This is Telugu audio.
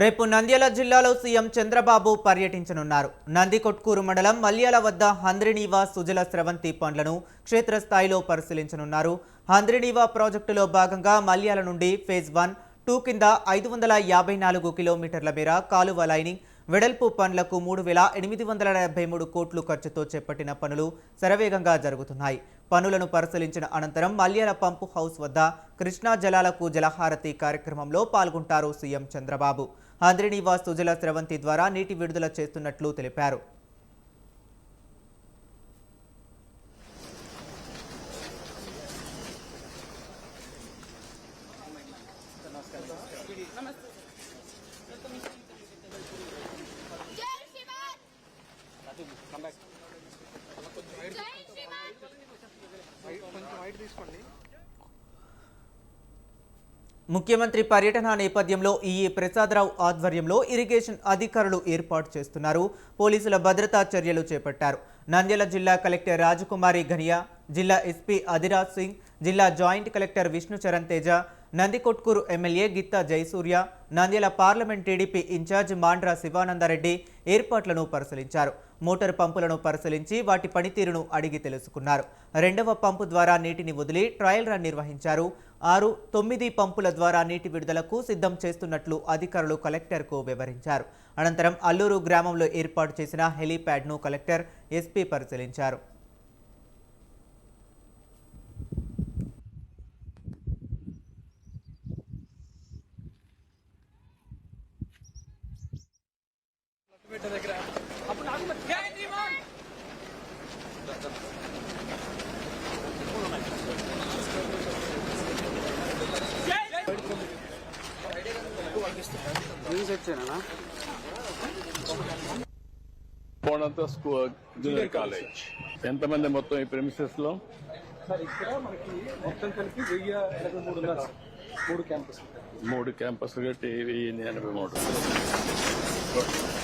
రేపు నంద్యాల జిల్లాలో సీఎం చంద్రబాబు పర్యటించనున్నారు. నందికొట్కూరు మండలం మల్యాల వద్ద హంద్రినీవా సుజల స్రవంతి పనులను క్షేత్రస్థాయిలో పరిశీలించనున్నారు. హంద్రినీవా ప్రాజెక్టులో భాగంగా మల్యాల నుండి ఫేజ్ 1, 2 కింద 554 కిలోమీటర్ల మేర కాలువ లైనింగ్ వెడల్పు పనులకు 3,873 కోట్లు ఖర్చుతో చేపట్టిన పనులు శరవేగంగా జరుగుతున్నాయి. పనులను పరిశీలించిన అనంతరం మల్యాల పంపు హౌస్ వద్ద కృష్ణా జలాలకు జలహారతి కార్యక్రమంలో పాల్గొంటారు సీఎం చంద్రబాబు. హంద్రినీవా సుజల స్రవంతి ద్వారా నీటి విడుదల చేస్తున్నట్లు తెలిపారు. ముఖ్యమంత్రి పర్యటన నేపథ్యంలో ఈఈ ప్రసాదరావు ఆధ్వర్యంలో ఇరిగేషన్ అధికారులు ఏర్పాటు చేస్తున్నారు. పోలీసుల భద్రతా చర్యలు చేపట్టారు. నంద్యాల జిల్లా కలెక్టర్ రాజకుమారి ఘనియా, జిల్లా ఎస్పీ అధిరాజ్ సింగ్, జిల్లా joint collector Vishnucharan Teja, Nandikotkur MLA Gitta Jayasurya, Nandyal parliament TDP in-charge Mandra Sivanandareddy ఏర్పాట్లను పరిశీలించారు. మోటార్ పంపులను పరిశీలించి వాటి పనితీరును అడిగి తెలుసుకున్నారు. 2వ పంపు ద్వారా నీటిని వదిలి ట్రయల్ రన్ నిర్వహించారు. 6, 9 పంపుల ద్వారా నీటి విడుదలకు సిద్ధం చేస్తున్నట్లు అధికారులు కలెక్టర్కు వివరించారు. అనంతరం అల్లూరు గ్రామంలో ఏర్పాటు చేసిన హెలీప్యాడ్ను కలెక్టర్, ఎస్పీ పరిశీలించారు. పోనంత స్కూల్ జూనియర్ కాలేజ్ ఎంతమంది మొత్తం ఈ ప్రెమిసెస్ లో? సార్ ఇక్కడ మనకి మొత్తం కలిపి 1083 ఉన్నారు. 3 క్యాంపస్ 3 క్యాంపస్ కట్టి 1083.